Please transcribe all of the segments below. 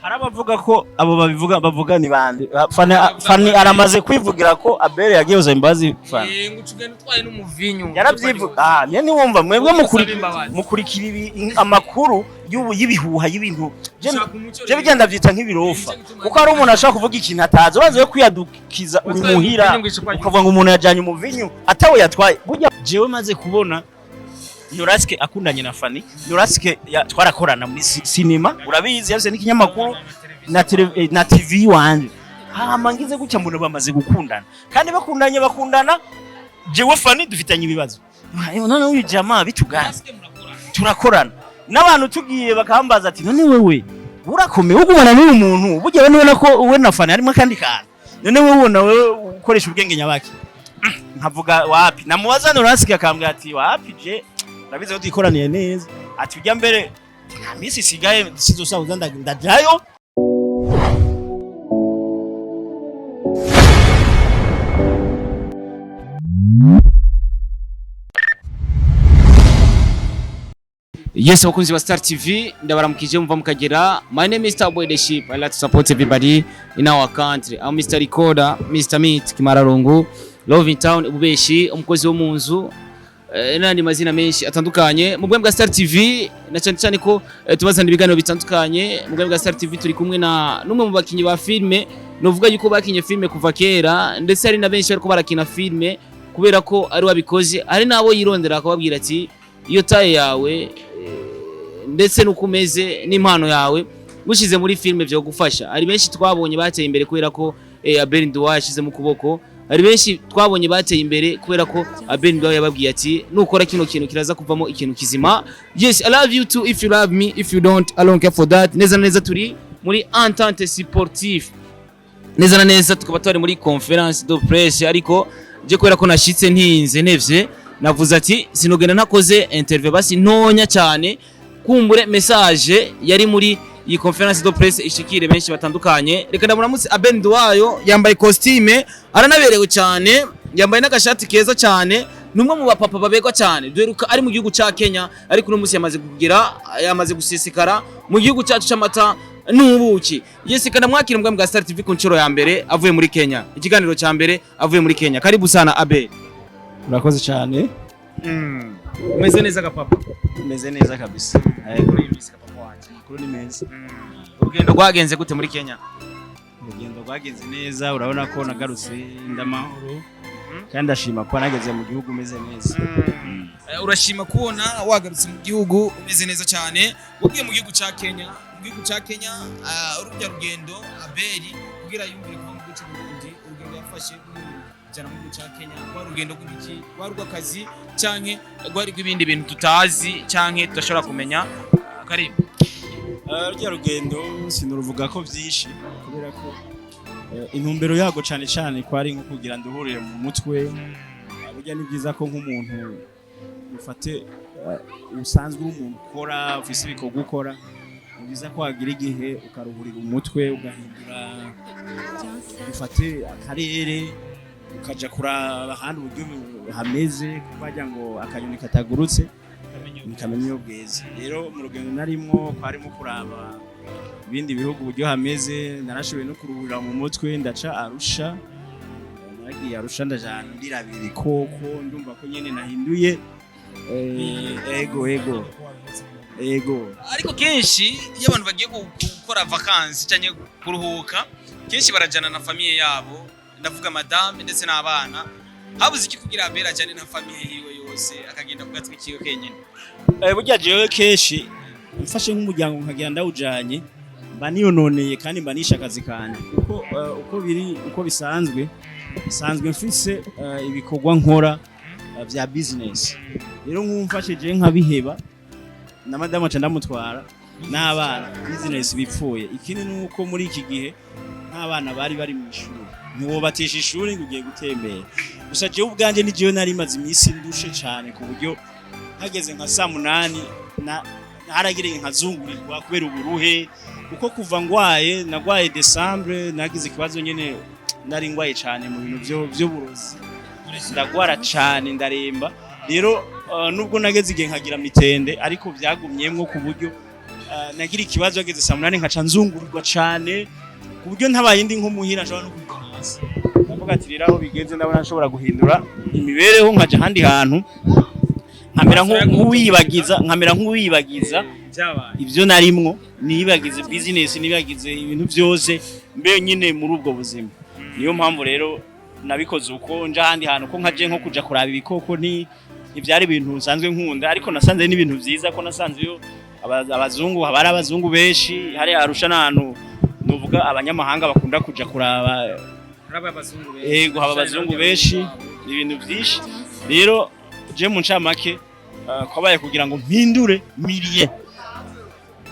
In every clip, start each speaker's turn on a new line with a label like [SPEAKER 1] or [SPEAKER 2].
[SPEAKER 1] harabavuga ko abo bavuga ni bande Fanny aramaze kwivugira ko ABEL yagiye imbazi Fanny
[SPEAKER 2] ngucugenda utwaye n'umuvinyu
[SPEAKER 1] yaravyivuga niye niwumva mwebwe mukurikira amakuru y'ibihuha y'ibintu je bigenda vyita nk'ibirofa kuko ari umuntu ashaka kuvuga ikintu atazi baze kwiyadukiza umuhira ukavuga ngo umuntu yajanye umuvinyu atawe yatwaye burya jewe maze kubona NORASQUE akundanye na Fanny NORASQUE twarakorana muri cinema urabizi yavise n'ikinyamakuru na TV wanje mangize gutya mbona bamaze gukundana kandi bakundana jewe Fanny dufitanye ibibazo none uyu jamaa bitugana turakorana n'abantu tugiye bakambaza ati none wewe urakomeye ugumana n'uyu muntu burya none ko we na Fanny harimo kandi kana none wewe ubona wewe ukoresha ubwenge nyabaki nkavuga wapi namubaza NORASQUE akambwira ati wapi je Rabize uti ikoraniye neza ati ujya mbere nta misi sigaye sizosaba ndajayo
[SPEAKER 2] Yes, wakunzi wa Star TV ndabaramukije mva mukagera. My name is Starboy the Ship. I like to support everybody in our country. I'm Mr. Recorder, Mr. Meat, Kimararungu, Love in Town, Ubeshi, umukozi wo munzu. Nandi mazina menshi atandukanye mu bwa Star TV na cyane ko tubazana ibiganiro bitandukanye mu bwa Star TV turi kumwe na numwe mu bakinyi ba filme novuga yuko bakinye filme kuva kera ndetse ari na benshi ariko barakina filme kubera ko ari wabikoze ari nabo yirondera akababwira ati iyo taye yawe ndetse nukumeze n'impano yawe gushize muri filme byo gufasha ari benshi twabonye bateye imbere kubera ko ABEL NDUWAYO yashize mu kuboko ari benshi twabonye bateye imbere kubera ko ABEL NDUWAYO yababwiye ati nukora kino kintu kiraza kuvamo ikintu kizima. Yes, I love you too if you love me, if you don't I don't care for that. Neza turi muri entente sportive neza tukaba twari muri conference de presse ariko je kubera ko nashitse ntinze nevye navuze ati sinogenda nakoze interview basi ntonya cyane kumbure message yari muri iyi conference de presse ishikire benshi batandukanye. Reka ndamuramutse ABEL NDUWAYO yambaye costume aranaberewe cyane yambaye n'agashati keza cyane numwe mu bapapa babegwa cyane duheruka ari mu gihugu ca Kenya ariko no musi yamaze gusesekara mu gihugu cyacu c'amata n'ubuki. Yes, kana mwakira mbwa mbwa Star TV ku ncuro ya mbere avuye muri Kenya ikiganiro ca mbere avuye muri Kenya. Karibu sana ABEL.
[SPEAKER 1] Urakoze cyane
[SPEAKER 2] umeze neza gapapa?
[SPEAKER 1] Umeze neza kabisa
[SPEAKER 2] kuri imisi gapapa wanje
[SPEAKER 1] kuri ni meza.
[SPEAKER 2] Urugendo rwagenze gute muri Kenya?
[SPEAKER 1] Urugendo rwagenze neza urabona ko nagarutse ndamahoro kandi ashima ko nageze mu gihugu umeze neza.
[SPEAKER 2] Urashima kubona wagarutse mu gihugu umeze neza cyane ugiye mu gihugu ca Kenya. Mu gihugu ca Kenya urujya rugendo ABEL kugira yumvire ko mu gihugu cy'Uburundi urugendo yafashe jana mu gihugu ca Kenya kwa rugendo kugiki warugwa kazi canke gwari gwibindi bintu tutazi canke tudashobora kumenya. Karibu.
[SPEAKER 1] Urujya rugendo sinuruvuga ko byinshi kubera ko intumbero yago cyane kwari nko kugira nduhurire mu mutwe burya ni byiza ko nk'umuntu ufate usanzwe umuntu ukora ufise ibikorwa gukora ni byiza ko wagira igihe ukaruhurira umutwe ugahindura ufate akarere ukaja kuraba ahandi uburyo hameze kubagira ngo akanyoni katagurutse nikamenya iyo bweze. Rero mu rugendo narimo kwarimo kuraba ibindi bihugu uburyo hameze narashoboye no kuruhurira mu mutwe ndaca Arusha nagiye Arusha ndajana ndirabira ibikoko ndumva ko nyene nahinduye ego
[SPEAKER 2] ariko kenshi iyo abantu bagiye gukora vacances cyane kuruhuka kenshi barajana na famille yabo ndavuga madame ndetse n'abana habuze iki kugira ABEL ajane na famille yiwe yose akagenda kugatwe kiyo kenyene.
[SPEAKER 1] Burya jewe keshi mfashe nk'umuryango nkagira ndawujanye mba niyononeye kandi mba nisha akazi kanje uko bisanzwe mfise ibikorwa nkora vya business. Rero nkumfashe je nkabiheba na madame aca ndamutwara n'abana business bipfuye. Ikindi nuko muri iki gihe n'abana bari mu ishuri ntiwobatisha ishuri ngo ugiye gutembera gusa jewe ubwanje ni jewe nari maze imisi ndushe cyane ku buryo hageze nka saa 8 haragire nkazungurirwa kubera uburuhe kuko kuva nagwaye December nagize ikibazo nyene nari ngwaye cyane mu bintu byo burozi ndagwara cyane ndaremba. Rero nubwo nageze igihe nkagira mitende ariko byagumyemwo ku buryo nagira ikibazo ageze saa 8 nkaca nzungurirwa cyane ku buryo ntabaye ndi nko muhira nshobora no kugana hasi ndavuga ati rero aho bigenze ndabona nshobora guhindura imibereho nkaja handi hantu nkamera nk'uwibagiza ibyo narimwo nibagize business nibagize ibintu byose mbe nyine muri ubwo buzima niyo mpamvu rero nabikoze uko nja handi hantu ko nkaje nko kuja kuraba ibikoko ibyari ibintu nsanzwe nkunda ariko nasanze n'ibintu byiza ko nasanze yo abazungu habari abazungu benshi hari arusha n'ahantu nuvuga abanyamahanga bakunda kuja kuraba yego haba abazungu benshi ibintu byinshi rero je mu ncamake kwabaye kugira ngo mpindure miliye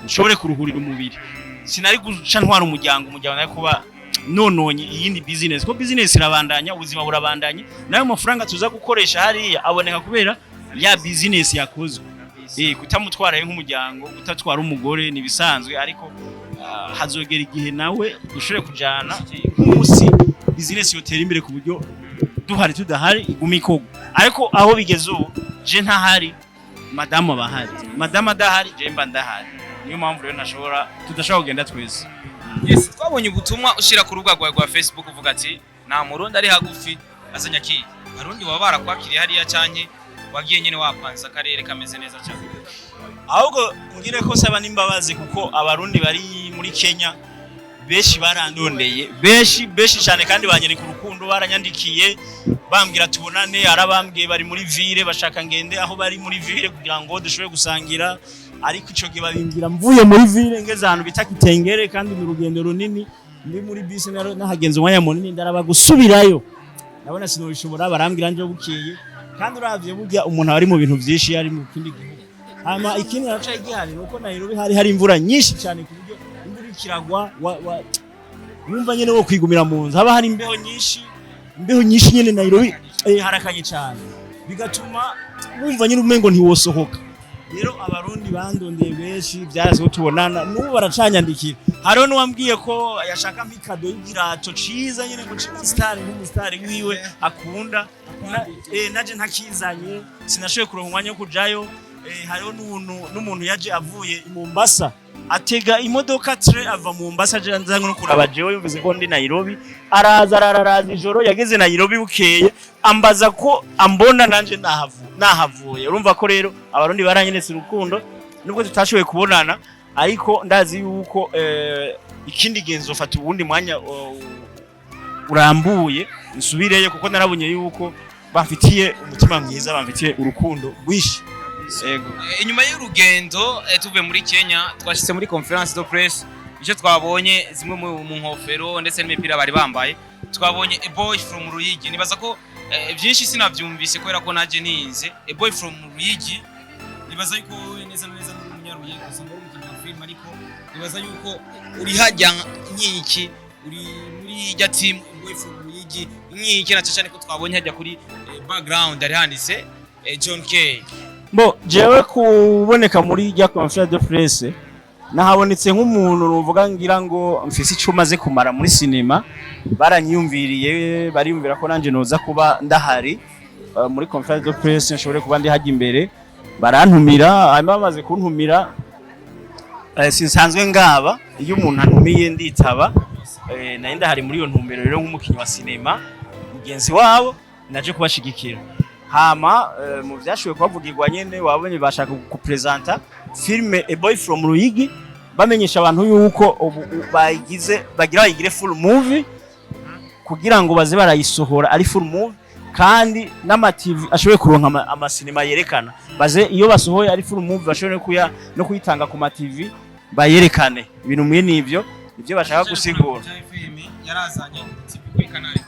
[SPEAKER 1] nshobore kuruhurira umubiri sinari guca ntwara umuryango nayo kuba nononye iyindi business ko business irabandanya ubuzima burabandanye nayo mafaranga tuza gukoresha hariya aboneka kubera ya business yakozwe kutamutwara nk'umuryango gutatwara umugore nibisanzwe ariko hazogera igihe nawe ushobore kujana nk'umunsi business yotera imbere ku buryo duhari tudahari igumikogo ariko aho bigeze ubu je ntahari madame abahari madame adahari je mba ndahari niyo mpamvu rero tudashobora kugenda twese.
[SPEAKER 2] Yes, twabonye ubutumwa ushira ku rubuga rwa Facebook uvuga ati nta murundi ari hagufi azanya ki arundi baba barakwakiriye hariya canke wagiye nyene wapanza akarere kameze neza cyane
[SPEAKER 1] ahubwo ngire ko saba nimbabazi kuko abarundi bari muri Kenya beshi barandondeye beshi cyane kandi banyereka urukundo baranyandikiye bambwira tubonane arabambwiye bari muri ville bashaka ngende aho bari muri ville kugira ngo dushobore gusangira ariko ico gihe babimbwira mvuye muri ville ngeze ahantu bita Kitengere kandi mu rugendo runini ndi muri bus nahagenze umwanya munini ndaraba gusubirayo nabona sinobishobora barambwira nje bukeye kandi uravye burya umuntu ari mu bintu byinshi ari mu kindi gihugu hama ikindi naca igihari nuko Nairobi hari imvura nyinshi cyane ku buryo imvura ikiragwa wumva nyene wo kwigumira mu nzu haba hari imbeho nyinshi nyene Nairobi harakanye cyane bigatuma wumva nyene umengo ntiwosohoka rero abarundi bandondeye benshi byaraze tubonana n'ubu baracanyandikira hariho n'uwambwiye ko yashaka mikado y'igirato ciza nyene ngo nk'umustar wiwe akunda naje ntakizanye sinashoboye kuronka umwanya wo kujayo hariho n'umuntu yaje avuye i Mombasa atega imodoka tre ava mu Mombasa je nzango no kuraba Jewe yumvise ko ndi Nairobi araza ijoro yageze Nairobi bukeye ambaza ko ambona nanje nahavuye urumva ko rero abarundi baranyenese urukundo nubwo tutashoboye kubonana ariko ndazi yuko ikindi genzo fata ubundi mwanya urambuye nsubireye kuko narabunye yuko bafitiye umutima mwiza bafitiye urukundo rwishi.
[SPEAKER 2] Yego. Inyuma y'urugendo tuve muri Kenya twashitse muri conference de presse icyo twabonye zimwe mu nkofero ndetse n'imipira bari bambaye twabonye a boy from Ruyigi nibaza ko byinshi sinavyumvise kubera ko naje ntinze a boy from Ruyigi nibaza yuko neza n'umunyaruye gusa muri mu film ariko nibaza yuko uri hajya nkiki uri muri ya team boy from Ruyigi nkiki na cyane ko twabonye hajya kuri background ari handitse John K.
[SPEAKER 1] Jewe kuboneka muri ya conference de presse nahabonetse nk'umuntu ruvuga ngira ngo mfise icuma ze kumara muri cinema baranyumviriye bariyumvira ko nanje noza kuba ndahari muri conference de presse nshobore kuba ndi hajya imbere barantumira hanyuma bamaze kuntumira sinsanzwe ngaba iyo umuntu antumiye nditaba naye ndahari muri iyo ntumbero rero nk'umukinyi wa cinema mugenzi wabo naje kubashigikira hama mu byashoboye kubavugirwa nyene wabonye bashaka kupresenta filme A Boy from Ruyigi bamenyesha abantu yuko bagire full movie kugira ngo baze barayisohora ari full movie kandi n'ama TV ashoboye kuronka ama cinema yerekana baze iyo basohoye ari full movie bashobore no kuyitanga ku ma TV bayerekane ibintu mwe nivyo bashaka gusigura
[SPEAKER 2] yarazanye kuri kanali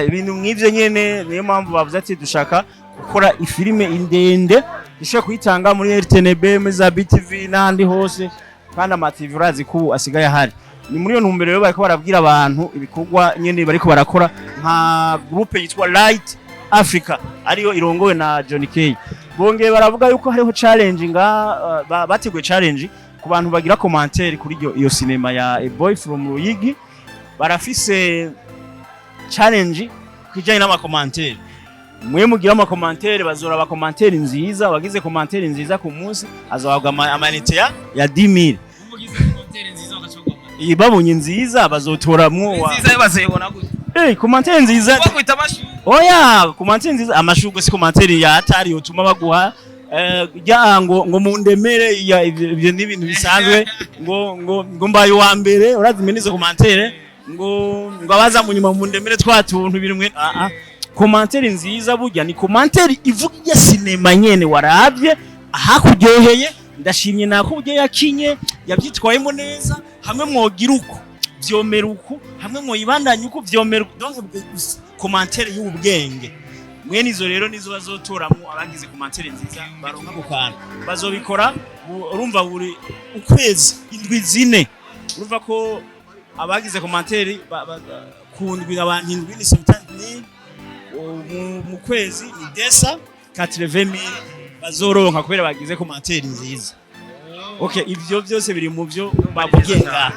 [SPEAKER 1] ibintu nk'ivyo nyene niyo mpamvu bavuze ati dushaka gukora ifilime indende ishobora kuyitanga muri RTNB muri za BTV n'andi hose kandi ama TV urazi ko asigaye ahari ni muri yo ntumbero rero bariko barabwira abantu ibikorwa nyene bariko barakora nka groupe yitwa Light Africa ariyo irongowe na John K. Bongeye baravuga yuko hariho challenge bateguye challenge ku bantu bagira commentaire kuri iyo cinema ya A Boy from Ruyigi barafise challenge kujanye n'ama commentaire mwe mugira ama commentaire bazora aba commentaire nziza wagize commentaire nziza ku munsi azahabwa amanite ya 10000
[SPEAKER 2] umugize commentaire nziza bagacogwa
[SPEAKER 1] ibabonye nziza bazotoramwo
[SPEAKER 2] nziza bazayibona gute
[SPEAKER 1] commentaire nziza
[SPEAKER 2] bakwita amashu
[SPEAKER 1] oya commentaire nziza amashugwe si commentaire ya atari yotuma baguha ngo mundemere ibyo n'ibintu bisanzwe ngo mbaye wa mbere urazimenize commentaire ngo abaza mu nyuma mundemere twatuntu birimwe commentaire nziza burya ni commentaire ivuga ya cinema nyene waravye ahakuryoheye ndashimye nako buryo yakinye yabyitwayemo neza hamwe mwogira uko vyomera uko hamwe mwoyibandanya uko vyomera donc commentaire y'ubwenge mwene izo rero nizo bazotoramo abagize commentaire nziza baronka gukana bazobikora urumva buri ukwezi indwi zine urumva ko abagize commentaire kundwi abantu indwi ni 70000 mu kwezi ni desa 80000 bazoronka kubera bagize commentaire nziza. Okay, ivyo byose biri mu byo babugenga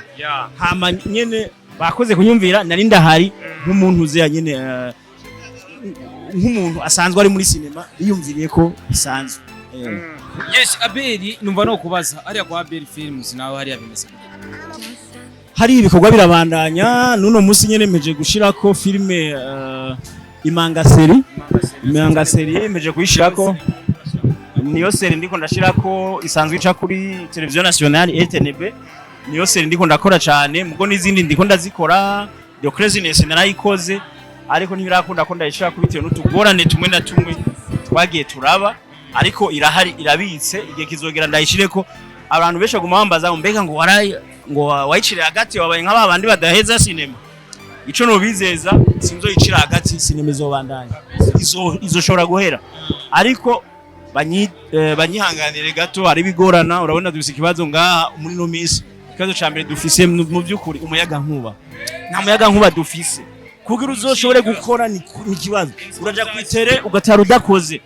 [SPEAKER 1] hama nyene bakoze kunyumvira nari ndahari nk'umuntu uze nyene nk'umuntu asanzwe ari muri cinema yiyumviriye ko bisanzwe.
[SPEAKER 2] Yes, ABEL numva no kubaza ari kwa ABEL Films nawe hari yabimeze.
[SPEAKER 1] Hari ibikorwa birabandanya nuno musi nyene meje gushirako filme imanga seri meje kuyishirako niyo seri ndiko ndashirako isanzwe ica kuri televiziyo nationale RTNB niyo seri ndiko ndakora cyane mugo n'izindi ndiko ndazikora The Craziness narayikoze ariko ntibirakunda ko ndayishira kubitewe n'utugorane tumwe na tumwe twagiye turaba ariko irahari irabitse igihe kizogera ndayishireko abantu besha gumambaza mbega ngo wayicire hagati wabaye nk'aba bandi badaheza cinema ico no bizeza sinzoyicira hagati cinema izobandanya izoshobora guhera ariko banyihanganire gato hari bigorana urabona dufise ikibazo ngaha muri no minsi ikibazo cyambere dufise mu byukuri umuyaga nkuba nta muyaga nkuba dufise kugira uzoshobore gukora ni kibazo uraja kwitere ugatara udakoze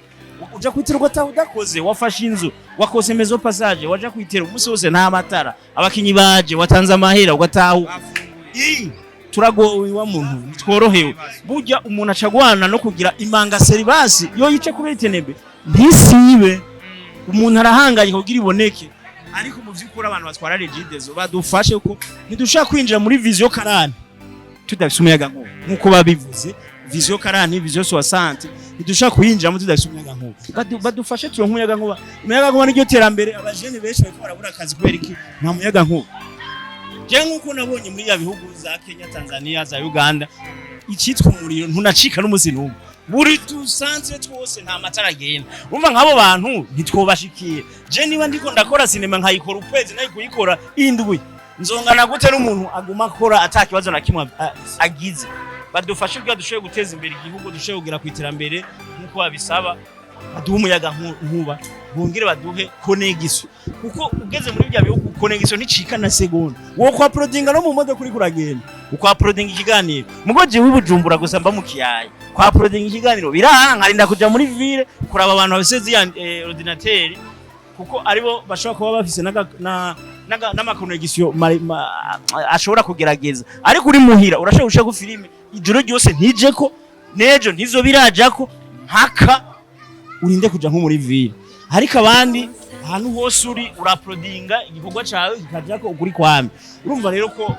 [SPEAKER 1] uja kwitera ugataha udakoze wafashe inzu wakose mezo passage waja kwitera umunsi wose nta matara abakinyi baje watanze amahera ugataha turagowe wa muntu tworohewe burya umuntu acagwana no kugira imanga serivasi yo yice kuri RTNB ntisibe umuntu arahanganye kugira iboneke ariko mu vyukuri abantu batwara regidezo badufashe ko ntidushaka kwinjira muri vision karani tudafise umuyaga nkuko babivuze vision karani vision 60 ntidushaka kuyinjiramo tudafise umuyaga nkuko badufashe turonka umuyaga nkuba umuyaga nkuba n'iryo terambere abajene benshi bariko barabura akazi kubera iki nta muyaga nkuba je nkuko nabonye muri ya bihugu za Kenya Tanzania za Uganda icitwa umuriro ntunacika n'umusi n'umwe buri tusanzwe twose nta matara agenda umva nk'abo bantu ntitwobashikiye je niba ndiko ndakora cinema nkayikora ukwezi nayo kuyikora indwi nzongana gute n'umuntu aguma akora atakibazo na kimwe agize badufashe bwa dushoboye guteza imbere igihugu dushoboye kugira kwiterambere nkuko babisaba baduha umuyaga nkuba bongere baduhe connection kuko ugeze muri bya bihugu connection nicika na segonda wo kwa prodinga no mu modoka kuri kuragenda ukwa prodinga ikiganiro mugoje wibujumbura gusa mba mu kiyaye kwa prodinga ikiganiro biranga rinda kuja muri ville kuraba abantu babiseze ya ordinateur kuko aribo bashobora kuba bafise n'ama connection ashobora kugerageza ariko uri muhira urashobora gushaka filime ijoro ryose ntijeko nejo ntizo birajako mpaka urinde kuja nko muri ville ariko abandi ahantu hose uri uraprodinga igikorwa cyawe kikajako ukuri kwame urumva rero ko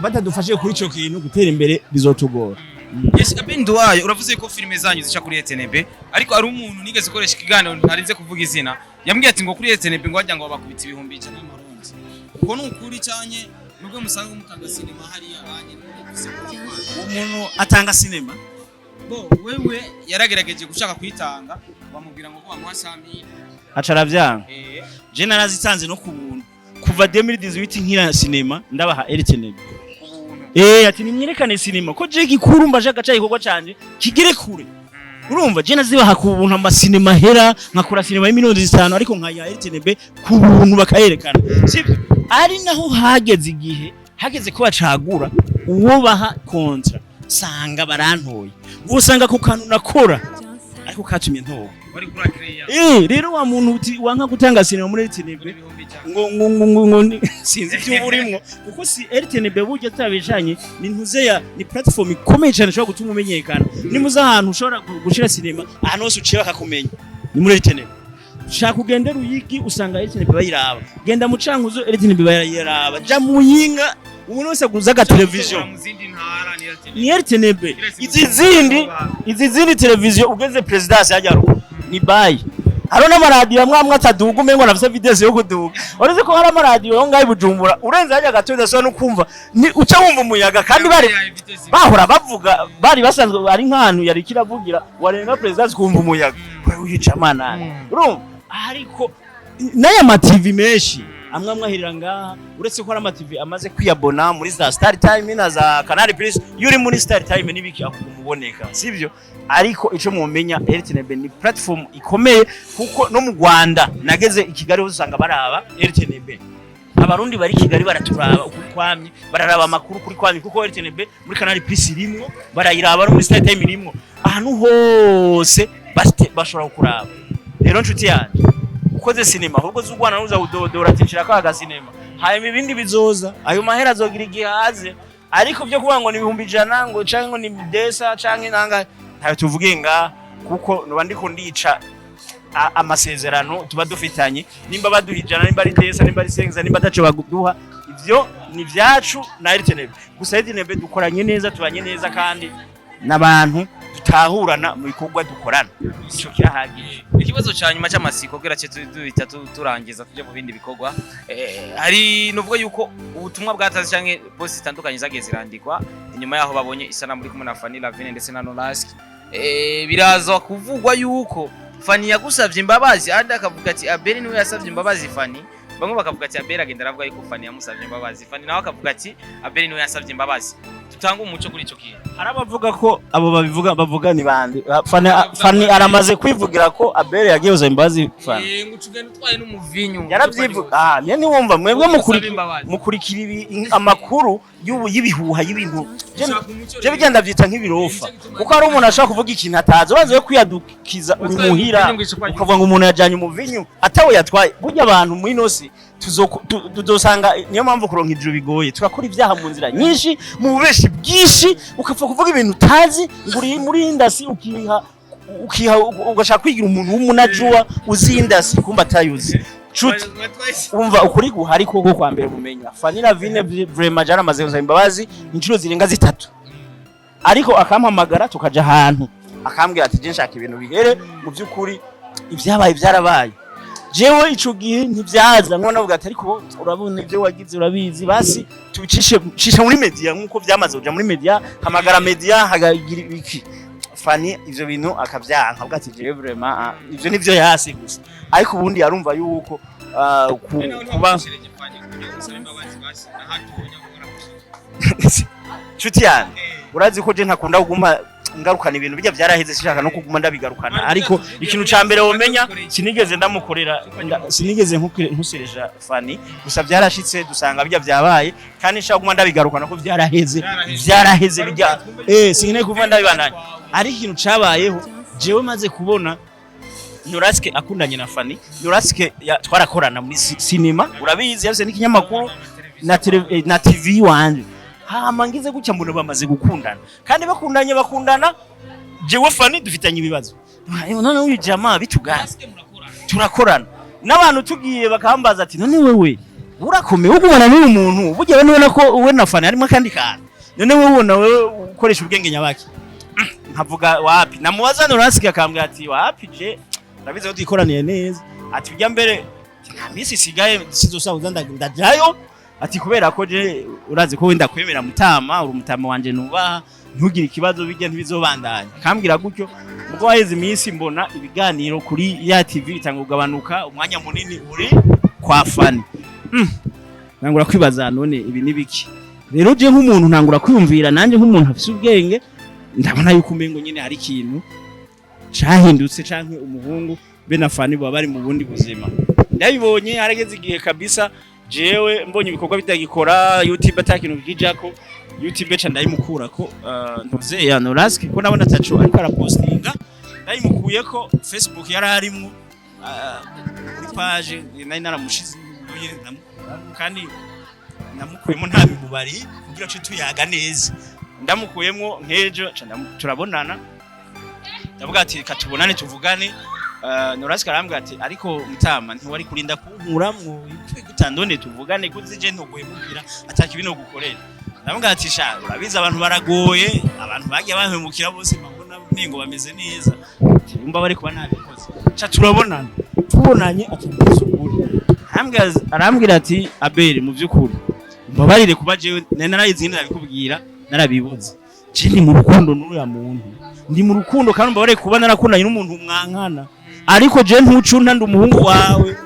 [SPEAKER 1] batadufashe kuri ico kintu gutera imbere bizotugora.
[SPEAKER 2] Yes, NDUWAYO uravuze ko filime zanyu zica kuri RTNB ariko ari umuntu nigeze koresha ikiganiro ntarinze kuvuga izina yambwiye ati ngo kuri RTNB ngo wajya ngo bakubita ibihumbi 100 n'amarundi uko n'ukuri cyanye nubwo musanzwe mutanga cinema hari abanye
[SPEAKER 1] umuntu atanga cinema
[SPEAKER 2] bo wewe yaragerageje gushaka kwitanga bamubwira ngo bamuha 100,000
[SPEAKER 1] acara vyanga je narazitanze no kubuntu kuva 2018 nkira cinema ndabaha RTNB ati nimyerekane cinema ko je gikurumba je gaca ikorwa canje kigire kure urumva je nazibaha ku buntu ama cinema hera nkakora cinema y'imiliyoni 5 ariko nkaya RTNB ku buntu bakayerekana sivyo ari naho hageze igihe hageze ko bacagura uwo baha kontra sanga barantoye usanga ku kantu nakora ariko katumye ntoga
[SPEAKER 2] bari kura create
[SPEAKER 1] rero wa muntu uti wanka gutanga sinema muri RTNB ngo sinzi ibyo burimo kuko si RTNB buryo tabijanye ni ntuzeya ni platform ikomeye cyane shobora gutuma umenyekana ni muza ahantu ushobora gushira sinema ahantu hose uciye bakakumenya ni muri RTNB shaka kugenda Ruyigi usanga RTNB bayiraba genda mu Cankuzo RTNB bayiraba ja mu Yinga umuntu wese aguzaga television ni RTNB izi zindi television ugeze presidence yajyaro ni bayi haro n'amaradiyo amwe ataduga umengo nafise video yo kuduga uretse ko hari amaradiyo yo ngaye Bujumbura urenze hajya gatoza so no kumva ni uca wumva umuyaga kandi bahora bavuga bari basanzwe ari nk'ahantu yari kiravugira warenga presidence kumva umuyaga uyica mana urumva ariko n'aya ma TV menshi amwe ahirira ngaha uretse ko ari ama TV amaze kwiyabona muri za Star Time na za Canal Plus yuri muri Star Time nibiki akumuboneka sivyo ariko ico mumenya RTNB ni platform ikomeye kuko no mu Rwanda nageze i Kigali usanga baraba RTNB abarundi bari Kigali baraturaba ukwamye bararaba amakuru kuri kwamye kuko RTNB muri Canal Plus rimwe barayiraba no muri Star Time rimwe ahantu hose bashobora kuraba rero nshuti yanje ukoze sinema ahubwo z'Urwanda nuza udodora atinshira ko aga sinema hayime ibindi bizoza ayo mahera azogira igihaze ariko byo kuvuga ngo ni 100 ngo canke ngo ni desa canke nanga ntayo tuvuge nga kuko noba ndiko ndica amasezerano tuba dufitanye nimba baduhijana nimba ari desa nimba ari sengiza nimba taco baguduha ivyo ni vyacu na RTNB gusa RTNB dukoranye neza tubanye neza kandi nabantu tutahurana mu bikorwa dukorana ico cyahagije
[SPEAKER 2] ikibazo cyanyuma cy'amasiko gera cyo duhita turangiza tuje mu bindi bikorwa hari nuvuga yuko ubutumwa bwataze canke post zitandukanye zagiye zirandikwa inyuma yaho babonye isana muri kumwe na FANNY LAVINE ndetse na NORASQUE biraza kuvugwa yuko FANNY yagusavye imbabazi andi akavuga ati ABEL niwe yasavye imbabazi FANNY bamwe bakavuga ati ABEL agenda aravuga yuko FANNY yamusavye imbabazi FANNY nawe akavuga ati ABEL niwe yasavye imbabazi tutanga umuco kuri ico kintu
[SPEAKER 1] harabavuga ko abo bavuga ni bande FANNY aramaze kwivugira ko ABEL yagiye uza imbabazi FANNY
[SPEAKER 2] ngucugenda utwaye n'umuvinyu
[SPEAKER 1] yaravyivuga niyo wumva mwebwe mukurikira amakuru y'ibihuha y'ibintu je bigenda vyita nk'ibirofa kuko ari umuntu ashaka kuvuga ikintu atazo bazo yo kwiyadukiza urumuhira ukavuga ngo umuntu yajanye umuvinyu atawe yatwaye burya abantu muri nosi tuzosanga niyo mpamvu kuronka ijuru bigoye turakora ibyaha mu nzira nyinshi mu bubeshi bwishi ukapfa kuvuga ibintu utazi nguri muri indasi ukiha ugashaka kwigira umuntu w'umunajuwa uzi indasi kumba atayuzi chuti umva ukuri guhari koko kwa mbere mumenya FANNY LAVINE vraiment jaramaze gusaba imbabazi inshuro zirenga 3 ariko akampamagara tukaja ahantu akambwira ati je nshaka ibintu bihere mu byukuri ibyabaye byarabaye jewe ico gihe ntivyaza nkona navuga ati ariko urabona ibyo wagize urabizi basi tubicishe muri media nkuko byamaze kuja muri media hamagara media hagagira iki FANNY ivyo bintu akavyanka avuga ati jewe vraiment ivyo nivyo yasi gusa ariko ubundi yarumva yuko kuba chuti yani urazi ko je ntakunda kuguma ngarukana ibintu bijya byaraheze sishaka no kuguma ndabigarukana ariko ikintu ca mbere womenya sinigeze ndamukorera sinigeze nkusereja FANNY gusa byarashitse dusanga bijya byabaye kandi nshaka kuguma ndabigarukana ko byaraheze bijya sinine kuva ndabibandanya ari ikintu cabayeho jewe maze kubona NORASQUE akundanye na FANNY NORASQUE twarakorana muri sinema urabizi yavise n'ikinyamakuru na TV wanje hama ngize gucya mbona bamaze gukundana kandi bakundana jewe FANNY dufitanye ibibazo none uyu jamaa bitugaze turakorana n'abantu tugiye bakambaza ati none wewe urakomeye ugumana n'uyu muntu burya we nubona ko we na FANNY harimo kandi kana none wewe ubona wewe ukoresha ubwenge nyabaki nkavuga wapi namubaza NORASQUE akambwira ati wapi je ndabize ko dukoraniye neza ati bijya mbere nta misi sigaye sizosabuza ndajayo ati kubera ko je urazi ko wenda kwemera mutama uri umutama wanje nubaha ntugire ikibazo bijya ntibizobandanya kambwira gutyo ubwo waheze iminsi mbona ibiganiro kuri ya TV bitanga kugabanuka umwanya munini uri kwa FANNY nangura kwibaza none ibi nibiki rero je nk'umuntu ntangura kwiyumvira nanje nk'umuntu afise ubwenge ndabona yuko umengo nyine hari ikintu cahindutse canke umuhungu be na FANNY baba bari mu bundi buzima ndabibonye harageze igihe kabisa jewe mbonye ibikorwa bitagikora YouTube atakintu bigijako YouTube cha ndayimukura ko ntuze ya NORASQUE ko nabona tacho ariko arapostinga mukuyeko Facebook yararimwo kuri page nari naramushize kandi namukuyemo nta bibubari kugira ngo tuyaga neza ndamukuyemo nkejo turabonana ndavuga ati katubonane tuvugane NORASQUE arambwira ati ariko mutama ntiwari kurinda kunkuramwo gutandone tuvugane kuzije ntoguhemukira ataka ibintu gukorera ndavuga ati sha urabiza abantu baragoye abantu bagiye bahemukira bose mbona ningo bameze neza umba bari kuba nabikoze cha turabonana tubonanye atubizo kuri arambwira ati ABEL mu byukuri mbabarire kuba jewe narayizi nabikubwira narabibuze ndi mu rukundo n'uriya muntu ndi mu rukundo kandi mbabarire kuba narakundanye n'umuntu mwankana ariko je ntucunta ndi umuhungu wawe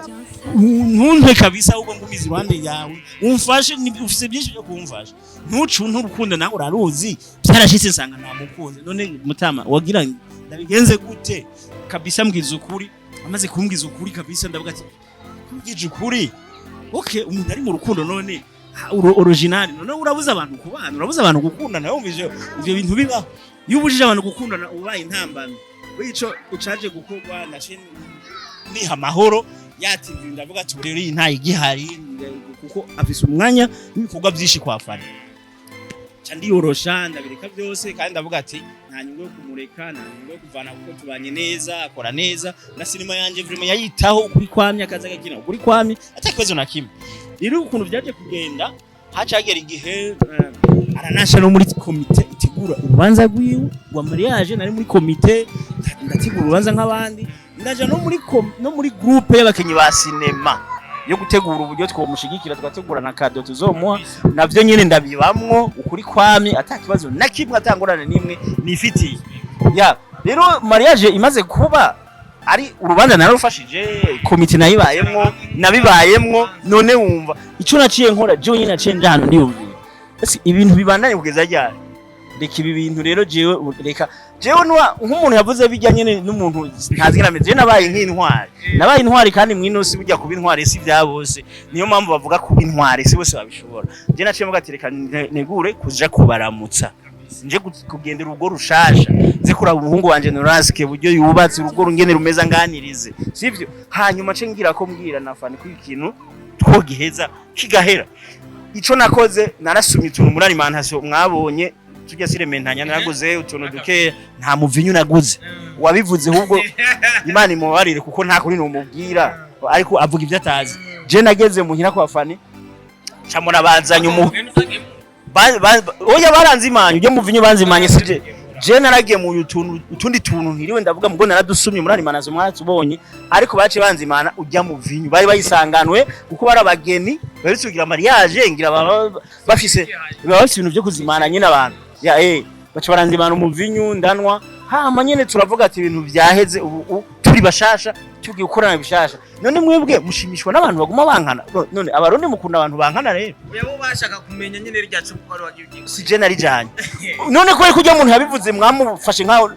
[SPEAKER 1] ntunte kabisa ahubwo ngumize iruhande yawe umfashe ufise byinshi byo kumfasha ntucunta urukundo nawe uraruzi byarashitse nsanga namukunze none mutama wagira ndabigenze gute kabisa mbwiza ukuri amaze kumbwiza ukuri kabisa ndavuga ati mbwije ukuri okay umuntu ari mu rukundo none original none urabuza abantu kubana urabuza abantu gukundana wumvije ivyo bintu biba iyo ubujije abantu gukundana ubaye intambano wico ucaje gukorwa niha amahoro yativye ndavuga ati rero iyi ntayi gihari kuko afise umwanya n'ibikorwa byinshi kwa FANNY cyandi yorosha ndabireka byose kandi ndavuga ati nta nyungu yo kumureka nta nyungu yo kuvana kuko tubanye neza akora neza na sinema yanje vraiment yayitaho kuri kwamye akaza gakina kuri kwamye atakibazo na kimwe rero ukuntu byaje kugenda hacagera igihe aranasha no muri komite itegura urubanza rwiwe wa mariage nari muri komite ndategura urubanza nk'abandi ndaja no muri groupe y'abakenyi ba sinema yo gutegura uburyo twomushigikira twategura na kado tuzomuha navyo nyene ndabibamwo ukuri kwami atakibazo na kimwe atangorane nimwe nifitiye ya rero mariage imaze kuba ari urubanza narufashije komite nabibayemwo none wumva ico naciye nkora je nyine naciye njana ndiyumvira ese ibintu bibandanye kugeza ryari reka ibi bintu rero jewe reka jewe nk'umuntu yavuze bijyanye n'umuntu ntazigera meze nabaye intwari kandi mwinosi bijya kuba intwari si byabose niyo mpamvu bavuga kuba intwari si bose babishobora je naciye muga tereka negure kuja kubaramutsa nje kugendera urugo rushasha nze kuraba umuhungu wanje NORASQUE buryo yubatse urugo rungene rumeza nganirize sivyo hanyuma ce ngira ko mbwira na FANNY ku ikintu twogiheza kigahera ico nakoze narasumye utuntu muri alimentation mwabonye tujya sirementanya naraguze utuntu duke nta muvinyu naguze wabivuze ahubwo Imana imubarire kuko nta kuri numubwira ariko avuga ibyo atazi je nageze muhira kwa FANNY camona bazanye oya baranzimanye ujye muvinyu banzimanye sije je naragiye mu utundi tuntu ntiriwe ndavuga mugo naradusumye muri alimanazo mwatubonye ariko bace banzimana ujya muvinyu bari bayisanganwe kuko barabageni bari tugira mariage ngira bafise ibintu byo kuzimana nyine abantu ya bace baranzimana umuvinyu ndanwa hama nyene turavuga ati ibintu byaheze ubu turi bashasha tugiye gukorana bishasha none mwebwe mushimishwa n'abantu baguma bankana none abarundi mukunda abantu bankana rero
[SPEAKER 3] yabo bashaka kumenya nyene ryacu kuko ari wagiye
[SPEAKER 1] si je nari janye none ko kujya umuntu yabivuze mwamufashe nkaho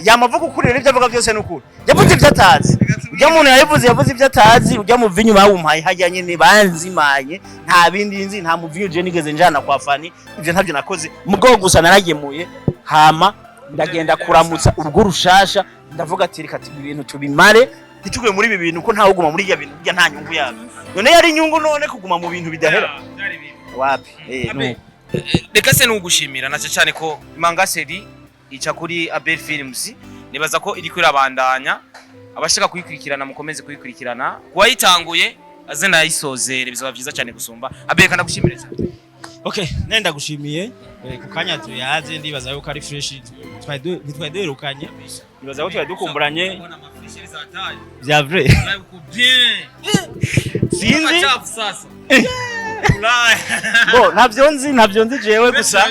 [SPEAKER 1] yamavuga ukurira ibyo avuga byose n'ukuri yavuze ibyo atazi ujya umuntu yavuze ibyo atazi ujya mu vinyu bawumpaye hajya nyene banzimanye nta bindi nzi nta mu vinyu je nigeze njana kwa FANNY ibyo ntabyo nakoze mugabo gusa naragemuye hama ndagenda kuramutsa urugo rushasha ndavuga ati reka ibintu tubimare ntituguye muri ibi bintu ko ntawe uguma muri ibyo bintu bya nta nyungu yabo none yari inyungu none kuguma mu bintu bidahera wapi
[SPEAKER 3] reka se nugushimira nace cyane ko Mangaseri ica kuri ABEL Films nibaza ko iri kwirabandanya abashaka kuyikurikirana mukomeze kuyikurikirana kuwayitanguye azena yisozere bizaba byiza cyane gusumba ABEL kandi gushimira cyane
[SPEAKER 1] okay nenda gushimiye ku kanya tuyaze ndibaza yuko ari fresh twaiduherukanye nibaza ko twaidukumburanye bya vrai sinzi bo ntabyo nzi jewe gusa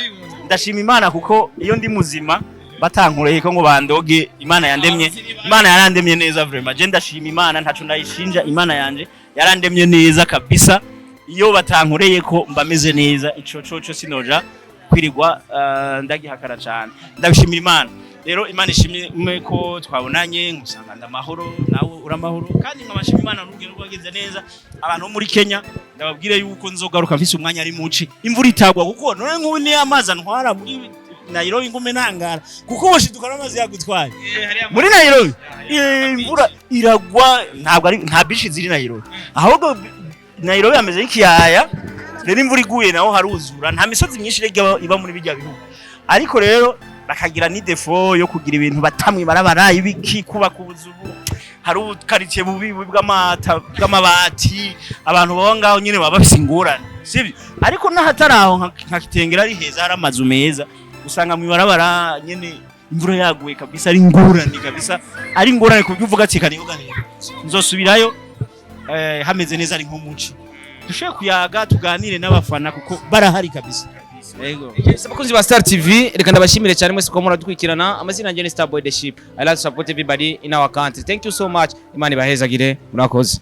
[SPEAKER 1] ndashima Imana kuko iyo ndi muzima batankureye ko ngo bandoge Imana yarandemye neza vraiment je ndashima Imana ntacu ndayishinja Imana yanje yarandemye neza kabisa iyo batankureye ko mbameze neza ico coco sinoja kwirigwa ndagihakara cyane ndabishimira Imana rero Imana ishimye ko twabonanye ngusanga ndamahoro nawe uramahoro kandi nkabashimira Imana n'ubwira rwagenze neza abantu muri Kenya ndababwire yuko nzogaruka mfise umwanya ari muci imvura itagwa kuko none nk'ubu ni amazi antwara muri Nairobi ngume nangara kuko ubushiduka n'amazi yagutwaye muri Nairobi imvura iragwa ntabwo ari nta bishi ziri Nairobi ahubwo Nairobi ameze nk'ikiyaya rero imvura iguye naho haruzura nta misozi myinshi iba muri bijya bihugu ariko rero bakagira ni defo yo kugira ibintu batamwe barabara ibiki kuba kubuzubu hari ukaritie bubi bw'amabati abantu baba ngaho nyine baba bafise ingorane sibyo ariko nahataraho nka Kitengera ari heza hari amazu meza usanga mu barabara nyene imvura yaguye kabisa ari ingorane kabisa ari ingorane kubyuvuga ati kaniyoganira nzosubirayo hameze neza ari nk'umuci dushoye kuyaga tuganire n'abafana kuko barahari kabisa yego
[SPEAKER 2] abakunzi ba Star TV reka ndabashimire cyane mwese ko muradwikirana amazina yanjye ni Starboy the Ship I like to support everybody in our country thank you so much imana ibahezagire murakoze